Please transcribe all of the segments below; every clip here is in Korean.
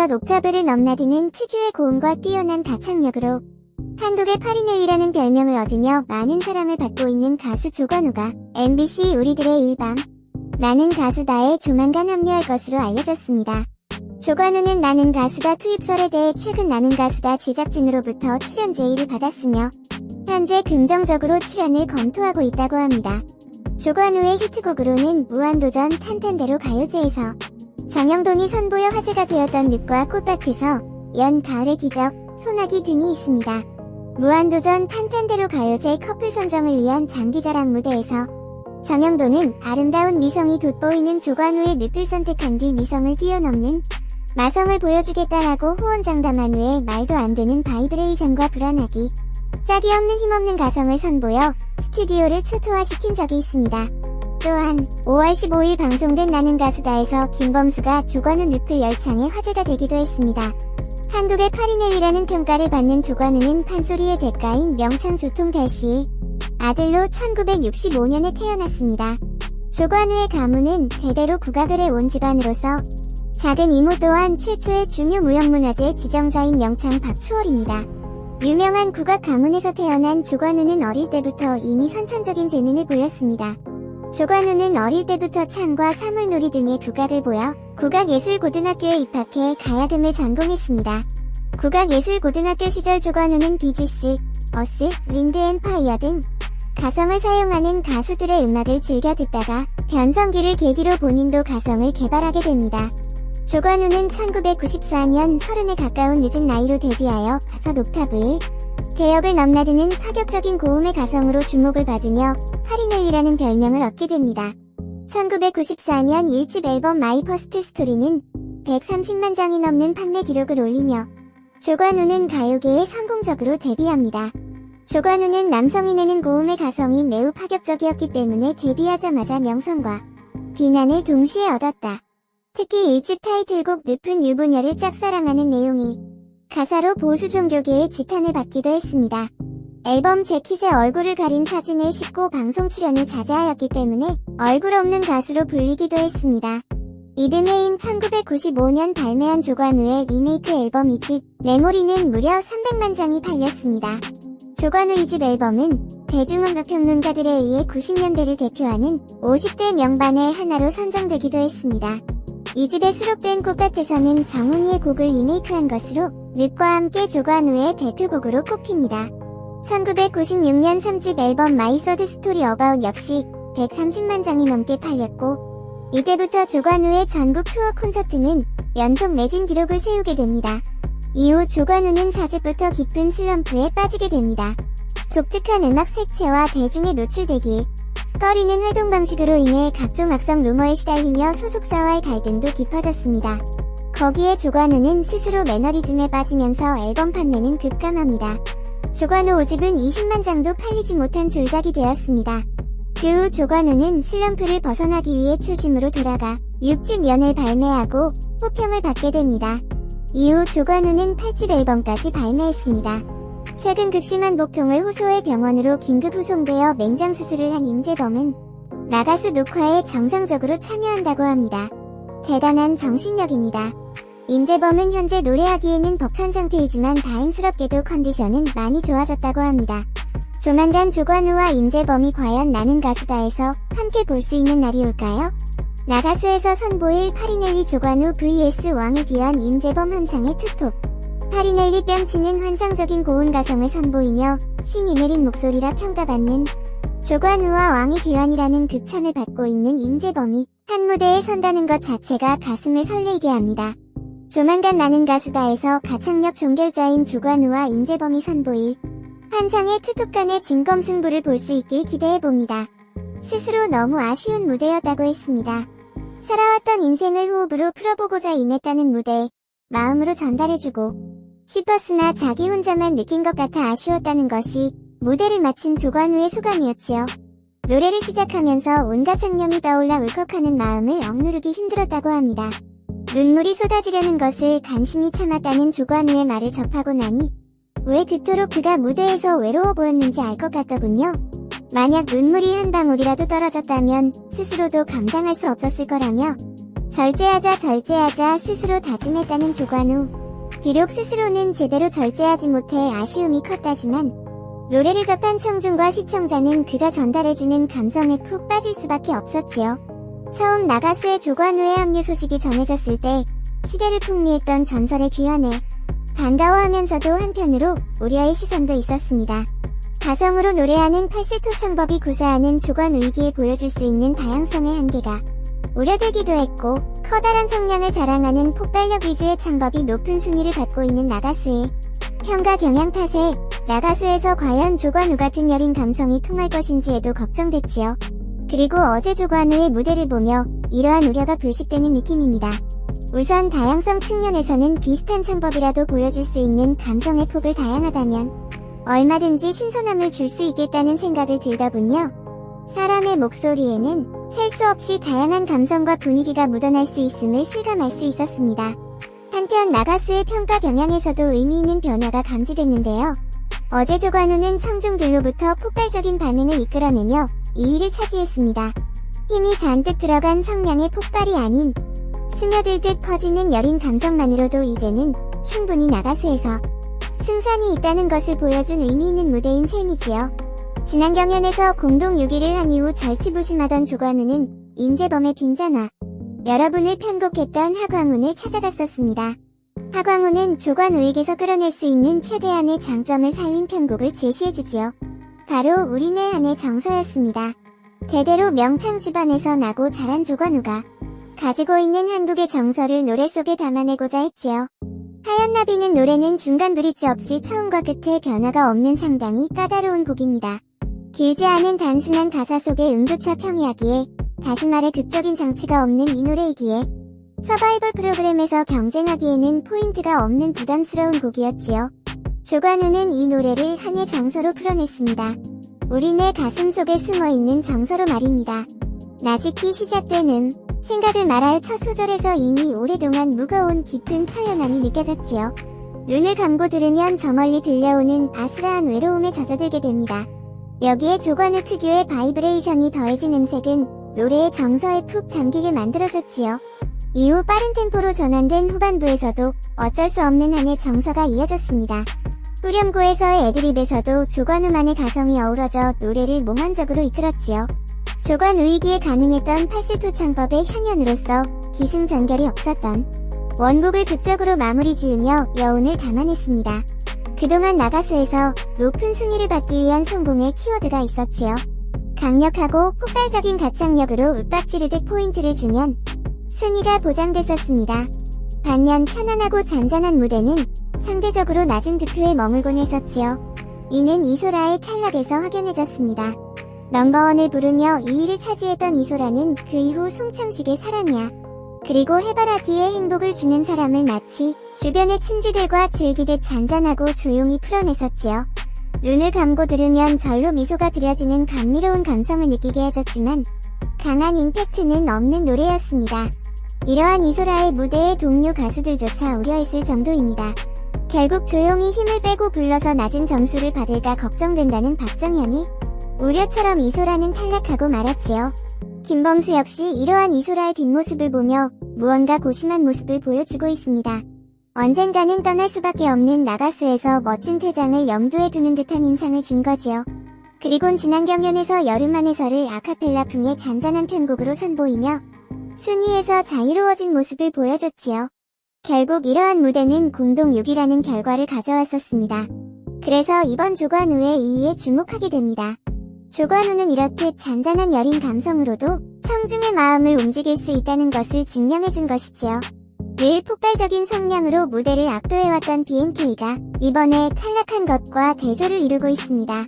다섯 옥타브를 넘나드는 특유의 고음과 뛰어난 가창력으로 한국의 파리넬리라는 별명을 얻으며 많은 사랑을 받고 있는 가수 조관우가 MBC 우리들의 일방 나는 가수다에 조만간 합류할 것으로 알려졌습니다. 조관우는 나는 가수다 투입설에 대해 최근 나는 가수다 제작진으로부터 출연 제의를 받았으며 현재 긍정적으로 출연을 검토하고 있다고 합니다. 조관우의 히트곡으로는 무한도전 탄탄대로 가요제에서 정영돈이 선보여 화제가 되었던 늪과 꽃밭에서 연 가을의 기적, 소나기 등이 있습니다. 무한도전 탄탄대로 가요제 커플 선정을 위한 장기자랑 무대에서 정영돈은 아름다운 미성이 돋보이는 조관우의 늪을 선택한 뒤 미성을 뛰어넘는 마성을 보여주겠다라고 호언장담한 후에 말도 안 되는 바이브레이션과 불안하기, 짝이 없는 힘없는 가성을 선보여 스튜디오를 초토화시킨 적이 있습니다. 또한 5월 15일 방송된 나는 가수다에서 김범수가 조관우 늪을 열창해 화제가 되기도 했습니다. 한국의 파리넬리라는 평가를 받는 조관우는 판소리의 대가인 명창 조통달씨의 아들로 1965년에 태어났습니다. 조관우의 가문은 대대로 국악을 해온 집안으로서 작은 이모 또한 최초의 중요 무형문화재 지정자인 명창 박추월입니다. 유명한 국악 가문에서 태어난 조관우는 어릴 때부터 이미 선천적인 재능을 보였습니다. 조관우는 어릴 때부터 창과 사물놀이 등의 두각을 보여 국악예술고등학교에 입학해 가야금을 전공했습니다. 국악예술고등학교 시절 조관우는 비지스, 어스, 윈드 앤 파이어 등 가성을 사용하는 가수들의 음악을 즐겨 듣다가 변성기를 계기로 본인도 가성을 개발하게 됩니다. 조관우는 1994년 30에 가까운 늦은 나이로 데뷔하여 다섯 옥타브의 대역을 넘나드는 파격적인 고음의 가성으로 주목을 받으며 파리넬리라는 별명을 얻게 됩니다. 1994년 1집 앨범 마이 퍼스트 스토리는 130만 장이 넘는 판매 기록을 올리며 조관우는 가요계에 성공적으로 데뷔합니다. 조관우는 남성이 내는 고음의 가성이 매우 파격적이었기 때문에 데뷔하자마자 명성과 비난을 동시에 얻었다. 특히 1집 타이틀곡 늪은 유부녀를 짝사랑하는 내용이 가사로 보수 종교계의 지탄을 받기도 했습니다. 앨범 재킷에 얼굴을 가린 사진을 싣고 방송 출연을 자제하였기 때문에 얼굴 없는 가수로 불리기도 했습니다. 이듬해인 1995년 발매한 조관우의 리메이크 앨범 2집 메모리는 무려 300만 장이 팔렸습니다. 조관우 2집 앨범은 대중음악평론가들에 의해 90년대를 대표하는 50대 명반의 하나로 선정되기도 했습니다. 이 집에 수록된 꽃밭에서는 정훈이의 곡을 리메이크한 것으로 늪과 함께 조관우의 대표곡으로 꼽힙니다. 1996년 3집 앨범 마이 서드 스토리 어바웃 역시 130만 장이 넘게 팔렸고 이때부터 조관우의 전국 투어 콘서트는 연속 매진 기록을 세우게 됩니다. 이후 조관우는 4집부터 깊은 슬럼프에 빠지게 됩니다. 독특한 음악 색채와 대중에 노출되기에 꺼리는 활동 방식으로 인해 각종 악성 루머에 시달리며 소속사와의 갈등도 깊어졌습니다. 거기에 조관우는 스스로 매너리즘에 빠지면서 앨범 판매는 급감합니다. 조관우 5집은 20만 장도 팔리지 못한 졸작이 되었습니다. 그 후 조관우는 슬럼프를 벗어나기 위해 초심으로 돌아가 6집 연을 발매하고 호평을 받게 됩니다. 이후 조관우는 8집 앨범까지 발매했습니다. 최근 극심한 복통을 호소해 병원으로 긴급 후송되어 맹장 수술을 한 임재범은 나가수 녹화에 정상적으로 참여한다고 합니다. 대단한 정신력입니다. 임재범은 현재 노래하기에는 벅찬 상태이지만 다행스럽게도 컨디션은 많이 좋아졌다고 합니다. 조만간 조관우와 임재범이 과연 나는 가수다에서 함께 볼 수 있는 날이 올까요? 나가수에서 선보일 파리넬리 조관우 vs 왕이 귀한 임재범 한창의 투톱. 파리넬리 뺨치는 환상적인 고운 가성을 선보이며 신이 내린 목소리라 평가받는 조관우와 왕이 귀환이라는 극찬을 받고 있는 임재범이 한 무대에 선다는 것 자체가 가슴을 설레게 합니다. 조만간 나는 가수다에서 가창력 종결자인 조관우와 임재범이 선보일 환상의 투톱 간의 진검승부를 볼 수 있길 기대해봅니다. 스스로 너무 아쉬운 무대였다고 했습니다. 살아왔던 인생을 호흡으로 풀어보고자 임했다는 무대에 마음으로 전달해주고 싶었으나 자기 혼자만 느낀 것 같아 아쉬웠다는 것이 무대를 마친 조관우의 소감이었지요. 노래를 시작하면서 온갖 상념이 떠올라 울컥하는 마음을 억누르기 힘들었다고 합니다. 눈물이 쏟아지려는 것을 간신히 참았다는 조관우의 말을 접하고 나니 왜 그토록 그가 무대에서 외로워 보였는지 알 것 같더군요. 만약 눈물이 한 방울이라도 떨어졌다면 스스로도 감당할 수 없었을 거라며 절제하자 스스로 다짐했다는 조관우. 비록 스스로는 제대로 절제하지 못해 아쉬움이 컸다지만 노래를 접한 청중과 시청자는 그가 전달해주는 감성에 푹 빠질 수밖에 없었지요. 처음 나가수의 조관우의 합류 소식이 전해졌을 때 시대를 풍미했던 전설의 규현에 반가워하면서도 한편으로 우려의 시선도 있었습니다. 가성으로 노래하는 8세 토창법이 구사하는 조관우이기에 보여줄 수 있는 다양성의 한계가 우려되기도 했고, 커다란 성량을 자랑하는 폭발력 위주의 창법이 높은 순위를 받고 있는 나가수의 평가 경향 탓에 나가수에서 과연 조관우 같은 여린 감성이 통할 것인지에도 걱정됐지요. 그리고 어제 조관우의 무대를 보며 이러한 우려가 불식되는 느낌입니다. 우선 다양성 측면에서는 비슷한 창법이라도 보여줄 수 있는 감성의 폭을 다양하다면 얼마든지 신선함을 줄 수 있겠다는 생각을 들더군요. 사람의 목소리에는 셀 수 없이 다양한 감성과 분위기가 묻어날 수 있음을 실감할 수 있었습니다. 한편 나가수의 평가 경향에서도 의미 있는 변화가 감지됐는데요. 어제 조관우는 청중들로부터 폭발적인 반응을 이끌어내며 2위를 차지했습니다. 힘이 잔뜩 들어간 성량의 폭발이 아닌 스며들듯 퍼지는 여린 감성만으로도 이제는 충분히 나가수에서 승산이 있다는 것을 보여준 의미 있는 무대인 셈이지요. 지난 경연에서 공동 6위를 한 이후 절치부심하던 조관우는 임재범의 빈자나 여러분을 편곡했던 하광운을 찾아갔었습니다. 하광운은 조관우에게서 끌어낼 수 있는 최대한의 장점을 살린 편곡을 제시해주지요. 바로 우리네 안의 정서였습니다. 대대로 명창 집안에서 나고 자란 조관우가 가지고 있는 한국의 정서를 노래 속에 담아내고자 했지요. 하얀 나비는 노래는 중간 브릿지 없이 처음과 끝에 변화가 없는 상당히 까다로운 곡입니다. 길지 않은 단순한 가사 속에 음조차 평이하기에, 다시 말해 극적인 장치가 없는 이 노래이기에 서바이벌 프로그램에서 경쟁하기에는 포인트가 없는 부담스러운 곡이었지요. 조관우는 이 노래를 한의 정서로 풀어냈습니다. 우리네 가슴 속에 숨어있는 정서로 말입니다. 나직히 시작된 생각을 말할 첫 소절에서 이미 오랫동안 무거운 깊은 처연함이 느껴졌지요. 눈을 감고 들으면 저 멀리 들려오는 아스라한 외로움에 젖어들게 됩니다. 여기에 조관우 특유의 바이브레이션이 더해진 음색은 노래의 정서에 푹 잠기게 만들어줬지요. 이후 빠른 템포로 전환된 후반부에서도 어쩔 수 없는 한의 정서가 이어졌습니다. 후렴구에서의 애드립에서도 조관우만의 가성이 어우러져 노래를 몽환적으로 이끌었지요. 조관우이기에 가능했던 8세 토창법의 향연으로서 기승전결이 없었던 원곡을 극적으로 마무리 지으며 여운을 담아냈습니다. 그동안 나가수에서 높은 순위를 받기 위한 성공의 키워드가 있었지요. 강력하고 폭발적인 가창력으로 윽박지르듯 포인트를 주면 순위가 보장됐었습니다. 반면 편안하고 잔잔한 무대는 상대적으로 낮은 득표에 머물곤 했었지요. 이는 이소라의 탈락에서 확연해졌습니다. 넘버원을 부르며 2위를 차지했던 이소라는 그 이후 송창식의 사랑이야, 그리고 해바라기에 행복을 주는 사람을 마치 주변의 친지들과 즐기듯 잔잔하고 조용히 풀어냈었지요. 눈을 감고 들으면 절로 미소가 그려지는 감미로운 감성을 느끼게 해줬지만 강한 임팩트는 없는 노래였습니다. 이러한 이소라의 무대에 동료 가수들조차 우려했을 정도입니다. 결국 조용히 힘을 빼고 불러서 낮은 점수를 받을까 걱정된다는 박정현이 우려처럼 이소라는 탈락하고 말았지요. 김범수 역시 이러한 이소라의 뒷모습을 보며 무언가 고심한 모습을 보여주고 있습니다. 언젠가는 떠날 수밖에 없는 나가수에서 멋진 퇴장을 염두에 두는 듯한 인상을 준 거지요. 그리곤 지난 경연에서 여름만에서를 아카펠라풍의 잔잔한 편곡으로 선보이며 순위에서 자유로워진 모습을 보여줬지요. 결국 이러한 무대는 공동 6위라는 결과를 가져왔었습니다. 그래서 이번 조관우의 2위에 주목하게 됩니다. 조관우는 이렇듯 잔잔한 여린 감성으로도 청중의 마음을 움직일 수 있다는 것을 증명해준 것이지요. 늘 폭발적인 성량으로 무대를 압도해왔던 BNK가 이번에 탈락한 것과 대조를 이루고 있습니다.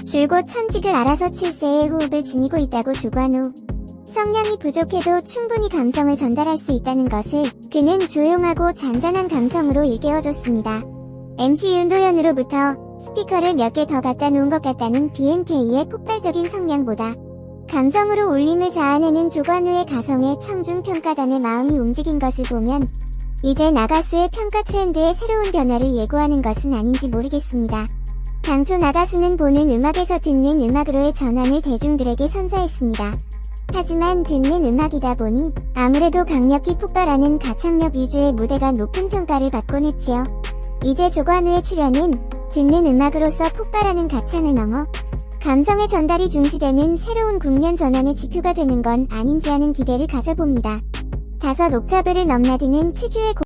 줄곧 천식을 알아서 7세의 호흡을 지니고 있다고 조관우. 성량이 부족해도 충분히 감성을 전달할 수 있다는 것을 그는 조용하고 잔잔한 감성으로 일깨워줬습니다. MC 윤도현으로부터 스피커를 몇 개 더 갖다 놓은 것 같다는 BNK의 폭발적인 성량보다 감성으로 울림을 자아내는 조관우의 가성에 청중 평가단의 마음이 움직인 것을 보면 이제 나가수의 평가 트렌드의 새로운 변화를 예고하는 것은 아닌지 모르겠습니다. 당초 나가수는 보는 음악에서 듣는 음악으로의 전환을 대중들에게 선사했습니다. 하지만 듣는 음악이다 보니 아무래도 강력히 폭발하는 가창력 위주의 무대가 높은 평가를 받곤 했지요. 이제 조관우의 출연은 듣는 음악으로서 폭발하는 가창을 넘어 감성의 전달이 중시되는 새로운 국면 전환의 지표가 되는 건 아닌지 하는 기대를 가져봅니다. 5옥타브를 넘나드는 특유의